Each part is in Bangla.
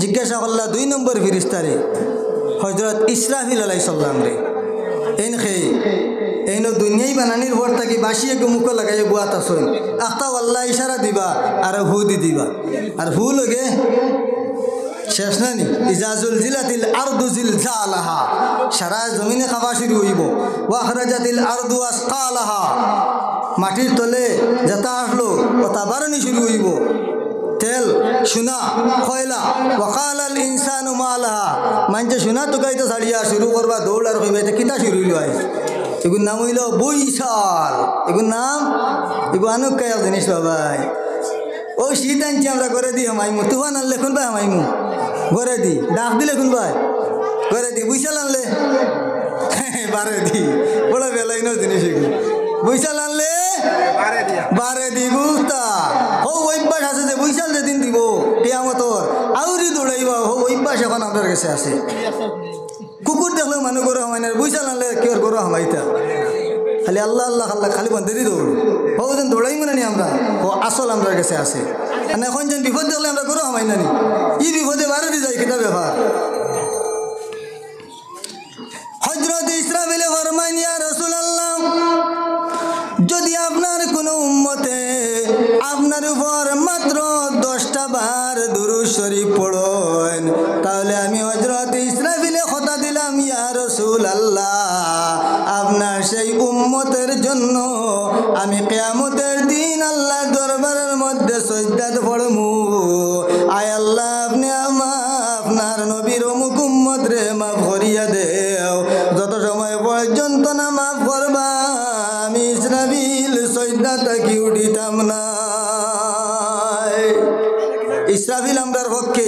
জিজ্ঞাসা করলা 2 নম্বর ফিরিস্তারে হযরত ইসরাফিল আলাইহিস সালাম রে এন খেয়ে এইন দুনিয়াই বানানির ভর থাকি বাসিয়ে মুখ লাগাইয়ে বুয়াত আসুন আখতা আল্লাহ ইশারা দিবা আর হু দি দিবা আর হু লগে শেষ নানি ইজাজুল জিলাতিল আরদু জিলজালাহা সারা জমিনে খাওয়া শুরু হইব ওয়া খরাজাতিল আরদু আসকালাহা মাটির তলে যেটা আসলো ওটা বারণি শুরু হইব তেল সোনা কয়লা ওয়াকালাল ইনসানু মালাহা মানছে সোনা তো গাইতে ছাড়িয়া শুরু করবা দৌড় আর কইবা এটা কিতা শুরু হইল আজ এগুর নাম হইল বৈশাল এগুর নাম এগু আনুক কায়া জিনিস বাবাই ও শীত আনছি আমরা করে দিই হামাইমু তুফান আনলে কোন ভাই হামাইমু করে দি ডাক দিলে কোন ভাই করে দি বৈশাল আনলে বারে দি বড় বেলাই না জিনিস এগুলো বৈশাল আনলে বারে দি গুতা ও অভ্যাস আছে যে বৈশাল যেদিন দিব কিয়ামতর আউরি দৌড়াইবা ও অভ্যাস এখন আপনার কাছে আছে কুকুর দেখলেও মানুষ গরু হামাই না বৈশাল আনলে কেউ গরু হামাইতা খালি আল্লাহ আল্লাহ আল্লাহ খালি বন্ধেরই দৌড় ও যেন দৌড়াই মানে নি আমরা ও আসল আমার কাছে আছে আর এখন যেন বিপদ দেখলে আমরা গরু হামাই না নি ই বিপদে বারে দি যায় কিতা ব্যাপার হযরত ইসরাফিল ফরমান ইয়া রাসূলুল্লাহ যদি আপনার কোনো উম্মতে আপনার উপর মাত্র 10টা বার দুরূদ শরীফ পড়েন তাহলে আমি হযরত ইসরাফিলে কথা দিলাম ইয়া রাসূলুল্লাহ আপনার সেই উম্মতের জন্য আমি কিয়ামতের দিন আল্লাহর দরবারের মধ্যে সিজদাত পড়মু আয় আল্লাহ আপনি আপনার নবীর অমুক উম্মত রে মাফ করিয়া দেও যত সময় পর্যন্ত না মাফ করবা আমি ইসরাফিল সিজদা থেকে উঠিতাম না ইসরাফিল আমরার পক্ষে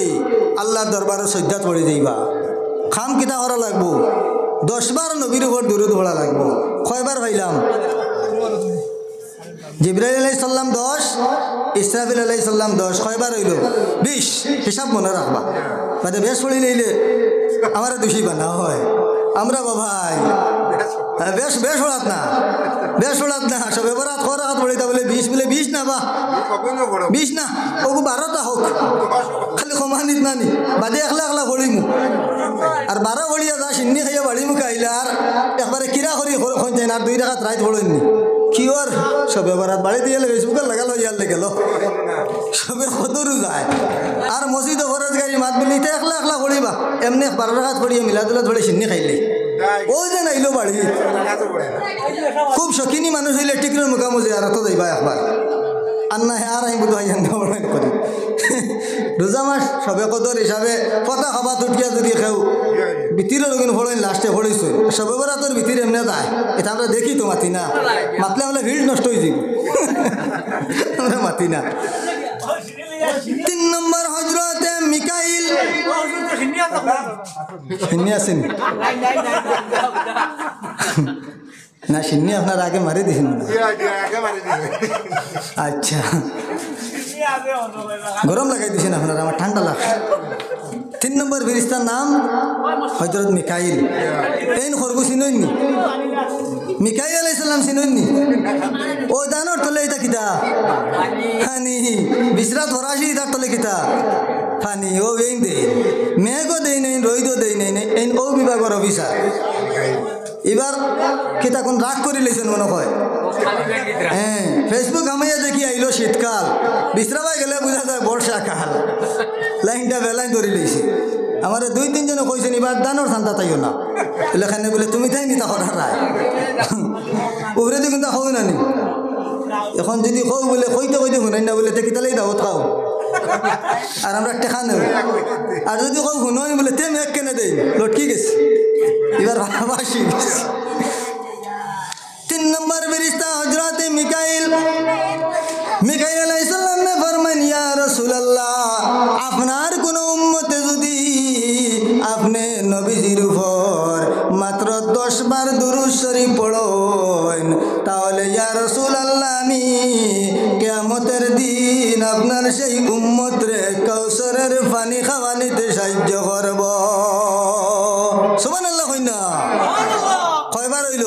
আল্লাহর দরবারে সিজদাত পড়ে যাইবা খাম কিতা করা লাগবো 10 বার নবীর উপর দুরূদ পড়া লাগবো কয়বার হইলাম জিবরাইল আলাইহিস সালাম 10 ইসরাফিল আলাইহিস সালাম 10 কয়বার হইল 20 হিসাব মনে রাখবা বাদে বেশ পড়ি লইলে আমারে দোষী বানা হয় আমরা বাবাই বেশ বেশ পড়াত না সবে বরাত খরাত পড়িতা বলে 20 বলে 20 না বা 20 না ওগো 12টা হোক খালি সমানিত নানি বাদে একলা একলা পড়িমু আর 12 পড়িয়া যা সিন্নি খাইয়া বাড়িমু খাইলা আর একবারে কিরা করি কোন যায় না 2 রাকাত রাত পড়ইনি কি ওর সবে বরাত বাড়ি দিয়ে ফেসবুকে লাগালো ইয়ালে গেল সবে কদরু যায় আর মসজিদ ফরজ গাড়ি মাত বলিতে একলা একলা পড়িবা এমনি 12 রাকাত পড়িয়া মিলাদুল্লাহ ধরে সিন্নি খাইলে ওই যে নাইলো বাড়ি খুব শখিনী মানুষ হইলে টিকরের মুখামুখি আর তো যাইবা একবার আর না হ্যাঁ আর আমি বুধ ভাই করি রোজা মাস সবে কদর হিসাবে কথা খাবা তুটিয়া যদি খেও ভিতরের ওখানে ফোড়েন লাস্টে ফোড়েছো সবে বেড়া তোর ভিতরে এমনি যায় এটা আমরা দেখি তো মাতি না মাতলে আমরা ভিড় নষ্ট হয়ে যাব আমরা মাতি না 3 নম্বর হযরতে মিকাইল সিন্নি আছেন না সিন্নি আপনার আগে মারি দিছেন আচ্ছা গরম লাগাই দিছেন আপনারা আমার ঠান্ডা লাগছে 3 নম্বর ফেরেশতার নাম হযরত মিকাইল এই খরগোশ চিনইনি মিকাইল আলাইহিস সালাম চিনইনি ও দানর তলে এটা কিতা হানি বিসরা ধরাশি এটা তলে কিতা হানি ও বেইন দে মেঘও দেই নাই রইদও দেই নাই এই ও বিভাগের অফিসার এবার কিতা কোন রাগ করে লইছেন মনে হয় হ্যাঁ ফেসবুক আমাইয়া দেখি আইলো শীতকাল বিশ্রাবাই গেলে বুঝা যায় বর্ষাকাল লাইনটা বেলাইন ধরে লইছে আমার 2-3 জন কইছেন এবার দানোর শান্তা তাইও না এখানে বলে তুমি তাই নিতা করার রায় ওরে তো কিন্তু হও না নি এখন যদি কও বলে কইতে শুনাই না বলে কিতালেই দাওত খাও আর আমরা টেকা নেব আর যদি কও শুনই বলে তে মেঘ কেনে দেই লটকি গেছে এবার ভাবাসি গেছে 3 নম্বর ফেরেশতা হযরত মিকাইল আলাইহিস সালাম ने फरमान या রাসূলুল্লাহ আপনার কোন উম্মতে যদি আপনি নবীজির উপর মাত্র 10 বার দুরূদ শরীফ পড়েন তাহলে ইয়া রাসূলুল্লাহ আমি কিয়ামতের দিন আপনার সেই উম্মত রে কাউসারের পানি খাওয়ানিতে সাহায্য করব সুবহানাল্লাহ কইনা কয়বার হইল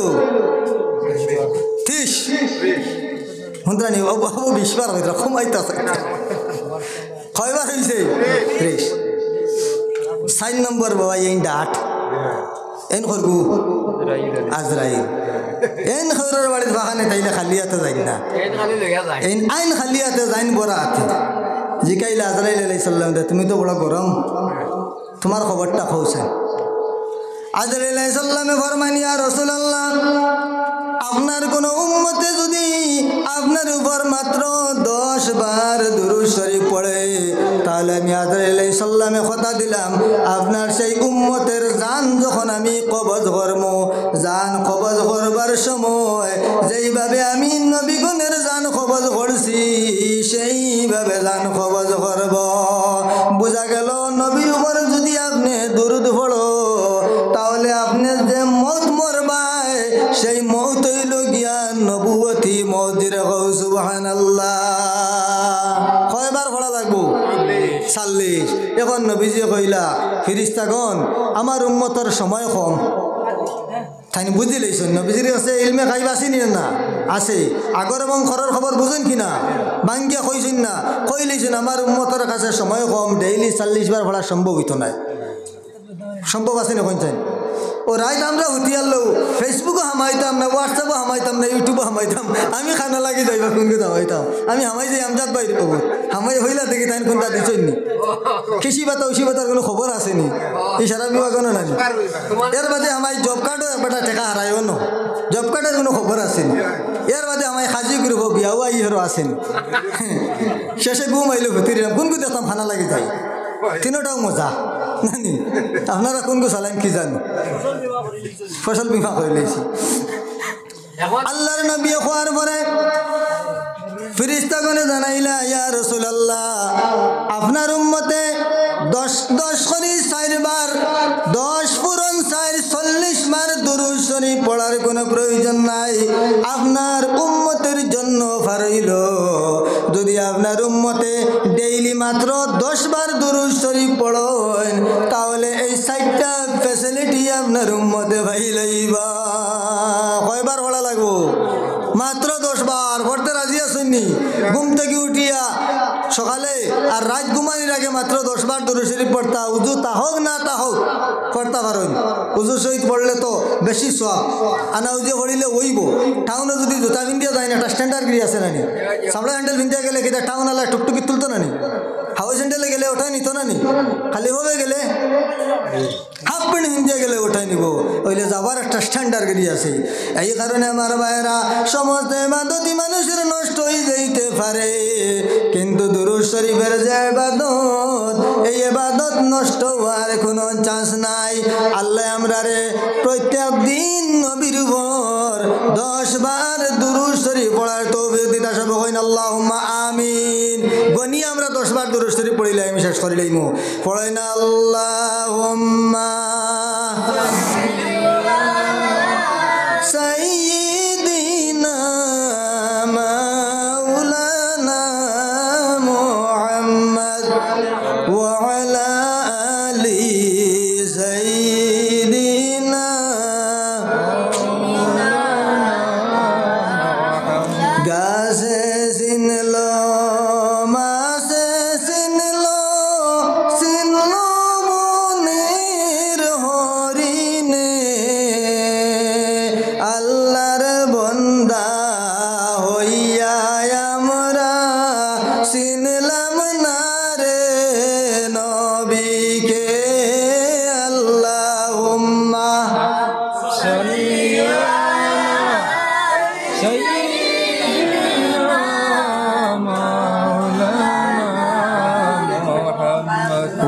30 হন্দ্রানি ও বাবু 20 বার হইল কমাইতাছে কয়বার হইছে 30 4 নম্বর বাবা এই ডাট এন করবো আজরাইল এন খবরের বাড়ির বাগানে তাইলে খালিয়াতে যাই না আইন খালিয়াতে যাইন বড় হাতে জিকাইলে আজরাইল আলাইহিস সালাম তুমি তো বড় গরম তোমার খবরটা পৌঁছায় আজরাইল আলাইহিস সালামে ফরমান ইয়া রাসূলুল্লাহ আপনার কোন উম্মতে যদি আপনার উপর মাত্র 10 বার দুরূদ শরীফ পড়ে তাহলে আমি আজরাইল আলাইহিস সালামে কথা দিলাম আপনার সেই উম্মতের জান যখন আমি কবজ করব জান কবজ করবার সময় যেইভাবে আমি নবীগণের জান কবজ করছি সেইভাবে জান কবজ করব বোঝা গেল নবীর উপর যদি আপনি দুরূদ পড়ো তাহলে আপনি যে মত মরবাই সেই মত হইল গিয়া নবুয়তি মৌতির সুবহানাল্লাহ কয়বার পড়া লাগবো 40 এখন নবীজি কইলা ফেরেশতাগণ আমার উম্মতের সময় কম তাই বুঝি লইছেন নবীজির কাছে ইলমে গায়ব আছে নি না আছে আগর এবং খবর খবর বুঝেন কিনা বাঙ্গিয়া কইছেন না কই লইছেন আমার উম্মতের কাছে সময় কম ডেইলি 40 বার পড়া সম্ভব হইতো না সম্ভব আছে না কইছেন ও রাইট আমরা হুতিয়ার লো ফেসবুকও হামাইতাম না হোয়াটসঅ্যাপও হামাইতাম না ইউটিউবও হামাইতাম আমি খানা লাগি যাইবা কোনকে হামাইতাম আমি হামাই যাই আমজাদ বাইরে খবর হামাই হইলা দেখি তাই কোনটা দিচ্ছেন নি কৃষি বাতা উষি বাতার কোনো খবর আসেনি ইশারা বিভাগও নাই এর বাদে আমার জব কার্ডও একটা টাকা হারাইও ন জব কার্ডের কোনো খবর আসেনি এর বাদে আমার সাজি গ্রুপ বিয়াও ইহরও আসেনি শেষে ঘুম আইলো ভতিরাম কোনকে দেখতাম খানা লাগি যাই তিনোটাও মজা নানি আপনারা কোনকে চালান কি জানো ফসল বিমা করে লেছি আল্লাহর নবী খোয়ার পরে ফেরেশতাগণে জানাইলা ইয়া রাসূলুল্লাহ আপনার উম্মতে 10 করে 4 বার 10 পূরণ 4 40 বার দুরূদ শরীফ পড়ার কোনো প্রয়োজন নাই আপনার উম্মতের জন্য ফারইল যদি আপনার উম্মতে ডেইলি মাত্র 10 বার দুরূদ শরীফ পড়েন তাহলে এই 4টা ফ্যাসিলিটি আপনার উম্মতে ভাই লইবা কয়বার পড়া লাগবো মাত্র 10 বার পড়তে রাজি আছেননি ঘুম থেকে উঠিয়া সকালে আর রাত ঘুমানির আগে মাত্র 10 বার দুরূদ শরীফ পড়তা উজু তা হোক না তা হোক পড়তে পারেন উজু সহিত পড়লে তো বেশি সওয়াব আনা উজু পড়িলে হইব টাউনে যদি জুতা পিন্ধিয়া যায় না একটা স্ট্যান্ডার্ড গিয়ে আছে নানি সামলা হ্যান্ডেল পিন্ধিয়া গেলে কিনা টাউন আলা টুকটুকি তুলতো নানি হাউস হ্যান্ডেলে গেলে ওটাই নিত নানি খালি হবে গেলে হাফ প্যান্ট পিন্ধিয়া গেলে ওটাই নিব ওইলে যাবার একটা স্ট্যান্ডার্ড গিয়ে আছে এই কারণে আমার ভাইয়েরা সমস্ত ইবাদতই মানুষের নষ্ট হয়ে যাইতে পারে কিন্তু দুরূদ শরীফের যে ইবাদত এই ইবাদত নষ্ট হওয়ার কোনো চান্স নাই আল্লাহ আমরারে প্রত্যেক দিন নবীর উপর 10 বার দুরূদ শরীফ পড়ার তৌফিক দিতা সব কইন আল্লাহুম্মা আমিন গনি আমরা 10 বার দুরূদ শরীফ পড়িলে আমি শেষ করি লইমু পড়াই না আল্লাহুম্মা সাইয়্যিদিনা মাওলানা মুহাম্মদ ওয়া আলা আলি সাইয়্যিদিনা গাছে সিনলো মাছে সিনলো সিনলো মনের হরিণে আল্লাহর বন্দা হইয়া আমরা সিনলাম না রে নবীকে আল্লাহুম্মা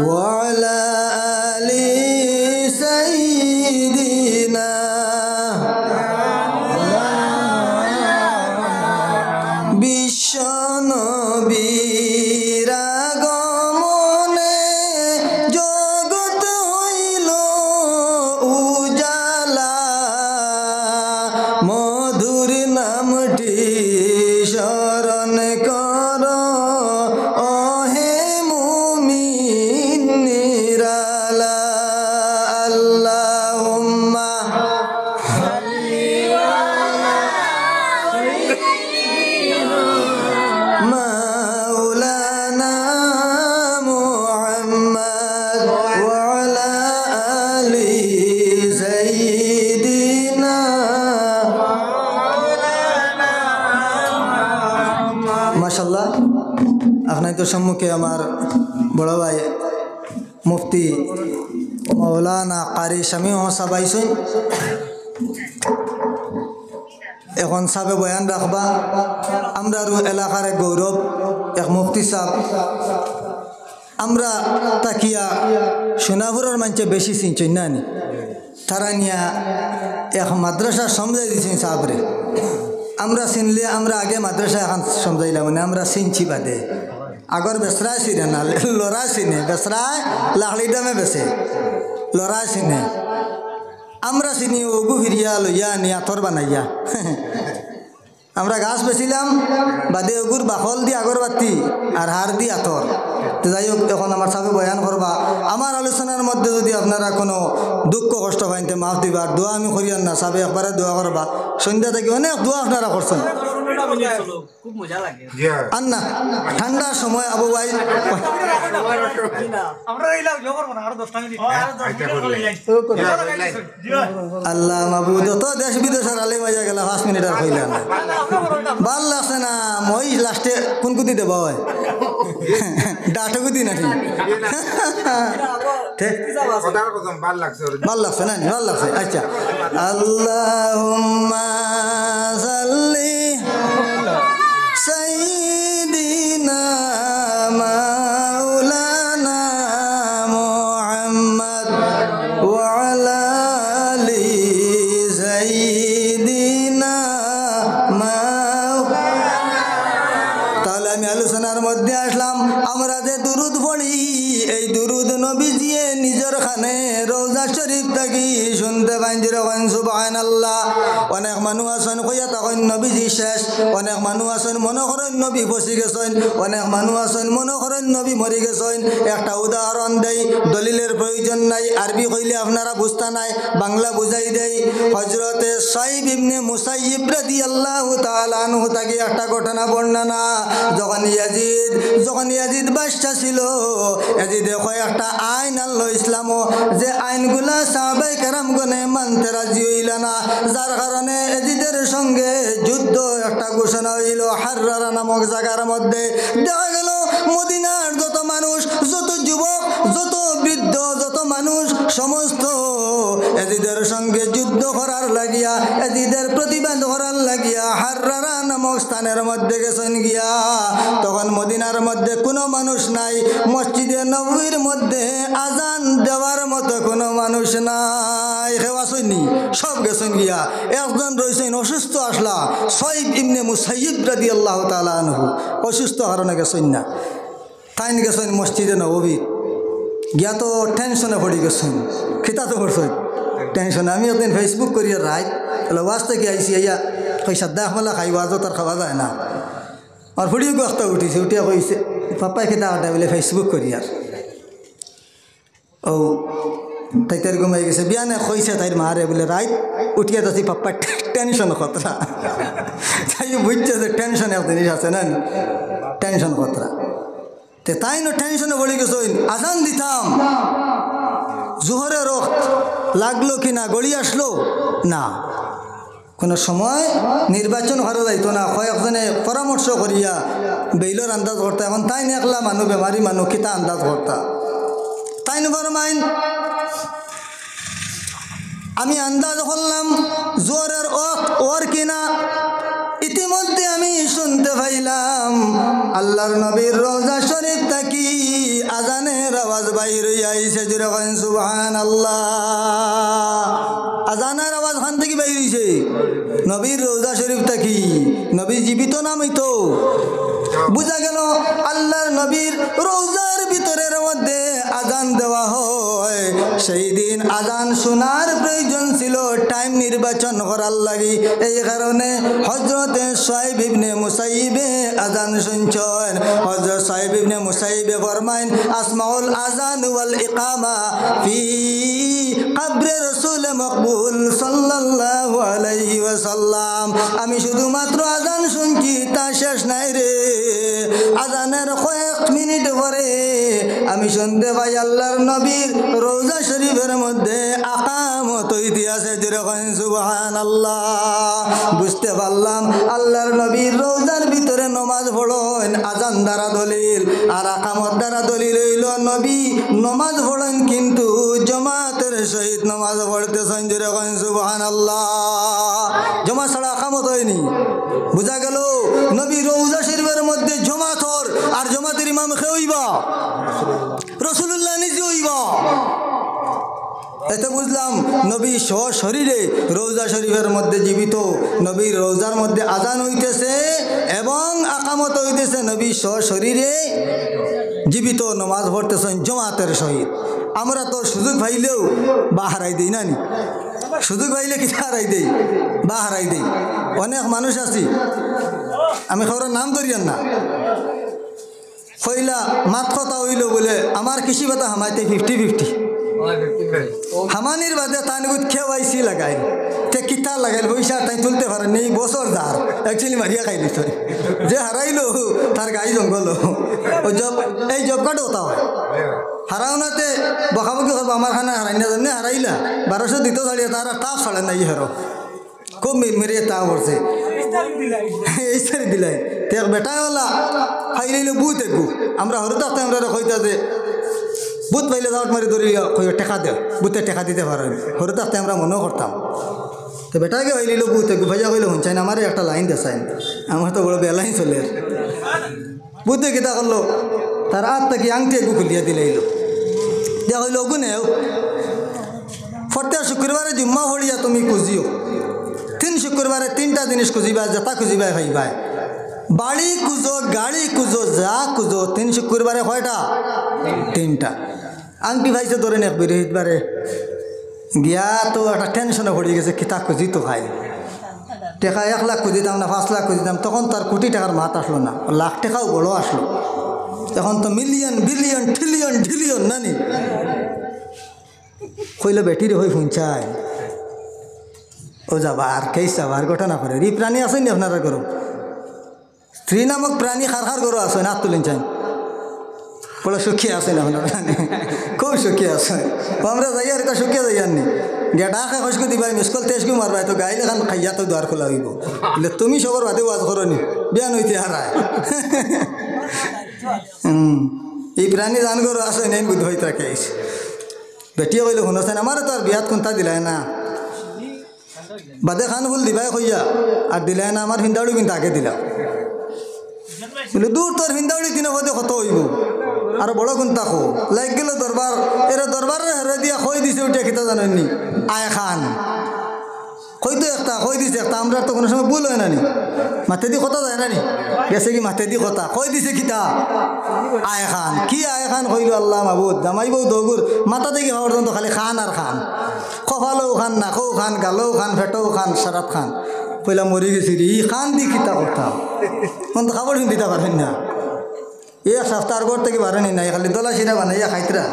وعلى آل سيدنا বিশ্ব নবীর আগমনে জগৎ হইল উজালা মধুর নামটি স্মরণ কর ওহে মুমিন আপনাদের সম্মুখে আমার বড় ভাই মুফতি মৌলানা কারি শামীম সাহেব আইসুন। এখন সাবে বয়ান রাখবা আমরা এলাকার এক গৌরব এক মুফতি সাহেব আমরা তাকিয়া সোনাপুরের মানুষে বেশি চিনছেন না নি তারা নিয়া এক মাদ্রাসা সমঝাই দিয়েছেন সাহেবরে আমরা চিনলে আমরা আগে মাদ্রাসা এখন সমঝাইলাম মানে আমরা চিনছি বাদে আগর বেসরায় চিনে না লড়া চিনে বেসরায় লাখলি দামে বেছে লড়া চিনে আমরা চিনি ওগু ফিরিয়া লইয়া নিয়া থর বানাইয়া আমরা গাছ বেছিলাম বাদে ওগুর বাকল দিয়ে আগরবাতি আর হার দিয়ে আতর। তো যাই হোক এখন আমার সাথে বয়ান করবা আমার আলোচনার মধ্যে যদি আপনারা কোনো দুঃখ কষ্ট পাইতে মাফ দিবা আর দোয়া আমি করিয়ান না সাবে একবারে দোয়া করবা সন্ধ্যা থেকে অনেক দোয়া আপনারা করছেন আর না ঠান্ডার সময় আবু ভাই আল্লাহ মাহবুব যত দেশ বিদেশের আলে মাইয়া গেল 5 মিনিট আর হইল না ভাল লাগছে না মই লাস্টে কোন কুতি দেব হয় ডাটো কুতি নাকি ভাল লাগছে না ভাল লাগছে আচ্ছা আল্লাহুম্মা সাল্লি সাইয়্যিদিনা মাওলানা মুহাম্মদ ওয়া আলা আলি সাইয়্যিদিনা তাহলে আমি আলোচনার মধ্যে আসলাম আমরা যে দুরুদ পড়ি এই দুরুদ নবীজি নিজের খানে রওজা শরীফ থাকি শুনতে পাইন যেরকম সুবহানাল্লাহ। অনেক মানুষ আছেন কইয়া তখন নবীজি শেষ, অনেক মানুষ আছেন মনে করেন নবী বসে গেছেন, অনেক মানুষ আছেন মনে করেন নবী মরে গেছেন। একটা উদাহরণ দেই, দলিলের প্রয়োজন নাই, আরবি কইলে আপনারা বুঝতা নাই, বাংলা বুঝাই দেই। হযরতে সাইব ইবনে মুসাইয়িব রাদিয়াল্লাহু তাআলা আনহু তাকে একটা ঘটনা বর্ণনা, যখন ইয়াজিদ বাদশা ছিল, ইয়াজিদে কয়েকটা আইন আনলো ইসলামও, যে আইনগুলা সাহাবায়ে কেরামগণে মানতে রাজি হইল না, যার কারণে ইয়াজিদের সঙ্গে যুদ্ধ একটা ঘোষণা হইল হাররারা নামক জায়গার মধ্যে। দেখা গেল মদিনার যত মানুষ, যত যুবক, যত বৃদ্ধ, যত মানুষ সমস্ত ইয়াজিদের সঙ্গে যুদ্ধ করার লাগিয়া, ইয়াজিদের প্রতিবাদ করার লাগিয়া হাররারা নামক স্থানের মধ্যে গেছেন গিয়া। তখন মদিনার মধ্যে কোনো মানুষ নাই, মসজিদে নববীর মধ্যে আজান দেওয়ার মতো কোনো মানুষ নাই, হেওয়াসনি সব গেছেন গিয়া। একজন রয়েছেন অসুস্থ, আসলা সাইব ইবনে মুসাইয়িব রাদিয়াল্লাহু তাআলা আনহু, অসুস্থ কারণে গেছেন না, তাইন গেছেন মসজিদে নববী গিয়া। তো টেনশনে পড়ে গেছেন, খিতা তো করছেন টেনশনে। আমি একদিন ফেসবুক করিয়া রাইট তাহলে ওয়াজ থেকে আইসি ইয়া কই সাদ্দা আমলা খাই ওয়াজও তার খাওয়া যায় না। আর ফুড়িও গস্তা উঠিছে, উঠিয়া কইছে পাপাই খেতা আটা বলে ফেসবুক করি আর ও তাই তার ঘুমাই গেছে। বিয়ানে কইছে তাইর মারে বলে রাইট উঠিয়া যাচ্ছি পাপ্পা টেনশন খতরা। তাই বুঝছে যে টেনশন এক জিনিস আছে না, টেনশন খতরা। তে তাই না টেনশনে পড়ে গেছে, আজান দিতাম জোহরের রক্ত লাগলো কি না, গড়ি আসলো না, কোনো সময় নির্বাচন করা যাইতো না। কয়েকজনে পরামর্শ করিয়া বেইলর আন্দাজ করতা। এখন তাই একলা মানুষ, বেমারি মানুষ, কিতা আন্দাজ করতা। তাই ফরমাইন আমি আন্দাজ করলাম জোরের ওর কিনা। ইতিমধ্যে আমি শুনতে পাইলাম আল্লাহর নবীর রওজা শরীফ থাকি আজানের আওয়াজ বাইর হইয়া আইছে, যেরকম সুবহানাল্লাহ। আজানের আওয়াজ খান থেকে বাইর হইছে নবীর রওজা শরীফ থাকি। নবী জীবিত নাম হইতো, বুঝা গেল আল্লাহর নবীর রওজার ভিতরের মধ্যে আজান দেওয়া হয়। সেই দিন আজান শোনার প্রয়োজন ছিল, টাইম নির্বাচন করার লাগি। এই কারণে হযরতে সাইব ইবনে মুসাইয়িবে আজান শুনছেন। হযরত সাইব ইবনে মুসাইয়িবে ফরমাইন আসমাউল আজান ওয়াল ইকামা ফি কবরে রসুল মকবুল সাল্লাল্লাহু আলাইহি ওয়াসাল্লাম। আমি শুধুমাত্র আজান শুনছি, তা শেষ নাই রে। আজানের কয়েক মিনিট পরে আমি শুনতে পাই আল্লাহর নবীর রওজা শরীফের মধ্যে আকামত হইতে আছে। যেরকম সুবহানাল্লাহ। বুঝতে পারলাম আল্লাহর নবীর রওজার ভিতরে নমাজ পড়েন আজান দ্বারা দলিল, আর আকামত দ্বারা দলিল হইল নবী নমাজ পড়েন কিন্তু জমাতের সহিত নমাজ পড়তেছেন। যেরকম সুবহানাল্লাহ। জমা ছাড়া আকামত হয়নি। বুঝা গেল নবী রওজা শরীফের মধ্যে জমাত হর, আর জমাতের ইমাম কে হইবা? রাসূলুল্লাহ নিজে হইবা। এতে বুঝলাম নবী সশরীরে রওজা শরীফের মধ্যে জীবিত। নবীর রওজার মধ্যে আজান হইতেছে এবং আকামত হইতেছে, নবী সশরীরে জীবিত নমাজ পড়তেছেন জমাতের সহিত। আমরা তো সুযোগ পাইলেও বা হারাই দিই না নি? সুযোগ পাইলে কি হারাই দেই বা হারাই দেই। অনেক মানুষ আছি, আমি খবরের নাম ধরিয়ান না, কইলা মাত কথা হইল বলে আমার কৃষি বাতা হামাইতে 50-50 হামানির বাদে তানিগুত খেয়াইছি লাগাই তে কিতা লাগাইল পয়সা তাই তুলতে পারেন এই বছর ধার অ্যাকচুয়ালি মারিয়া খাই দিত। যে হারাইলো তার গাই জঙ্গল ও জব, এই জব কার্ড হতা হয় হারাওনাতে বকাবকি করবো আমার খানা হারাই না জানে হারাইলা 1200 দিত ছাড়িয়ে তারা টাফ ছাড়ে নাই হারো খুব মেরিয়ে তা করছে এই সারি দিলাই তে বেটা ওলা খাই লইলো বুথ একু আমরা হরতে আমরা কইতা যে বুথ পাইলে দাওয়াত মারি ধরি টেকা দে বুথে টেকা দিতে পারেন হরতে আমরা মনেও করতাম। তো বেটাকে হইলিল বুথ একু ভাইয়া কইলে শুনছেন আমার একটা লাইন দেখাইন, আমার তো বড় বেলাইন চলে বুথে কিতা করলো তার আত থেকে আংটি একু খুলিয়া দিলাইল দিয়া হইল গুনেও প্রত্যেক শুক্রবারে জুম্মা হলিয়া তুমি খুঁজিও 3 শুক্রবারে 3টা জিনিস খুঁজিবা, যেটা খুঁজিবা খাইবা, বাড়ি খুঁজো গাড়ি খুঁজো যা খুঁজো 3 শুক্রবারে কয়টা? 3টা। আংটি ভাইছে ধরেন এক বিরোধবারে গিয়া তো একটা টেনশনে পড়ে গেছে কিতা খুঁজি তো খাই টাকা 1 লাখ খুঁজিতাম না 5 লাখ খুঁজিতাম, তখন তার কোটি টাকার মাত আসলো না, লাখ টাকাও বড় আসলো। এখন তো মিলিয়ন বিলিয়ন ট্রিলিয়ন ঢিলিয়ন নানি কইলে বেটিরে হয়ে শুনছাই ও যাবার কেই যাবার ঘটনা করে এই প্রাণী আসেনি আপনারা করো স্ত্রী নামক প্রাণী খার গরু আসেন হাত তুলেন চাই বলে সুখী আসেন আপনার প্রাণী খুব সুখী আসেন আমরা যাই আর সুখী যাই আননি গিয়া ডাকে খসকে দিবা মিসকল তেজকে মারবা তো গাইলে খান খাইয়া তো দ্বার খোলা হইব বলে তুমি সবার বাদে ওয়াজ করো নি বিয়ান হইতে হারায় এই প্রাণী জান গরু আসেন এই বুদ্ধ হইতে রাখে বেটিয়ে কইলে শুনছেন আমার তো আর বিয়াত কোনটা দিলাই না বাদে খান ফুল দিবাই কইয়া আর দিলাই না আমার হিন্দাউড়ি কিন্তু আগে দিলা বলে দূর তোর হিন্দাউড়ি দিনে হতে কত হইব আর বড় কোনটা খো লাগ গেল দরবার এরা দরবারে হেরে দিয়া কই দিছে ওটা কিতা জানেননি আয় খান কইতো একটা কই দিছে একটা আমরা তো কোনো সময় ভুল হয় না নি মাথে দি কথা যায় না নি গেছে কি মাথে দি কথা কই দিছে কিতা আয় খান কি আয় খান কইল আল্লাহ মাহবুদ জামাই বউ দগুর মাথা দেখি হওয়ার জন্য খালি খান আর খান কপালও খান নাকও খান গালও খান ফেটও খান সারাত খান কইলা মরি গেছি রে ই খান দি কিতা কথা কোন তো খাবার দিতে পারেন না এই সপ্তাহের ঘর থেকে বাড়েনি নাই খালি দলা সিরা বানাইয়া খাইতরা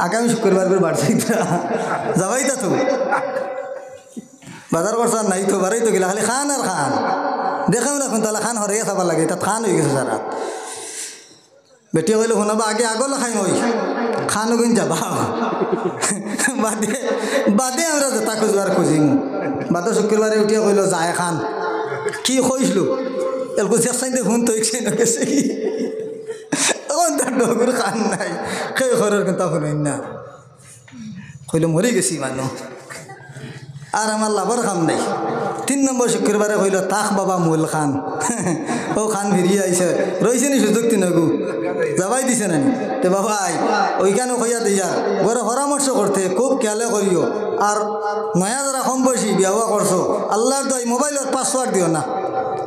আগামী শুক্রবার করে বাড়ছিতরা যাবাই তা তো বাজার করছার নাই তো বাড়াই তো গেলা খালি খান আর খান দেখাও না কোন তাহলে খান হরাইয়া খাবার লাগে তাত খান হয়ে গেছে সারা বেটিয়া কইলে শোনাবা আগে আগল খাই মই খানো কিন যাবা বাদে বাদে আমরা যেটা খুঁজবার খুঁজিম বাদে শুক্রবারে উঠিয়া কইল যায় খান কি কইসলো এলকো চেষ্টাইতে ফোন তো একসাই নগেছে কি তখন তার ডগুর খান নাই সেই ঘরের কথা শুনেন না কইল মরি গেছি মানুষ আর আমার লাভর খাম নাই 3 নম্বর শুক্রবারে কইল তাক বাবা মূল খান ও খান ফিরিয়ে আইসে রয়েছে নি সুযোগ তিনগু যাবাই দিছে না তে বাবা আই ওইখানে কইয়া দিয়া ঘরে পরামর্শ করতে খুব খেয়ালে করিও আর নয়া যারা কম বয়সী বিয়া করছো আল্লাহর দয় মোবাইলের পাসওয়ার্ড দিও না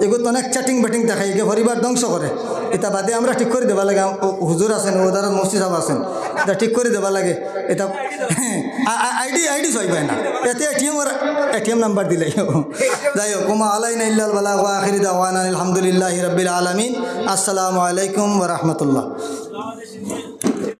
এগুলো অনেক চ্যাটিং ব্যাটিং দেখাই গিয়ে পরিবার ধ্বংস করে এটা বাদে আমরা ঠিক করে দেবা লাগে হুজুর আছেন ওদার মসজিদ সাহেব আছেন এটা ঠিক করে দেবা লাগে এটা আইডি চাইবাই না এতে এটিএম নাম্বার দিলাই যাই হোক কুমা আলাইনা ইল্লাল বালাগ ওয়া আখিরি দাওয়ানা আলহামদুলিল্লাহি রাব্বিল আলামিন আসসালামু আলাইকুম ওয়া রাহমাতুল্লাহ।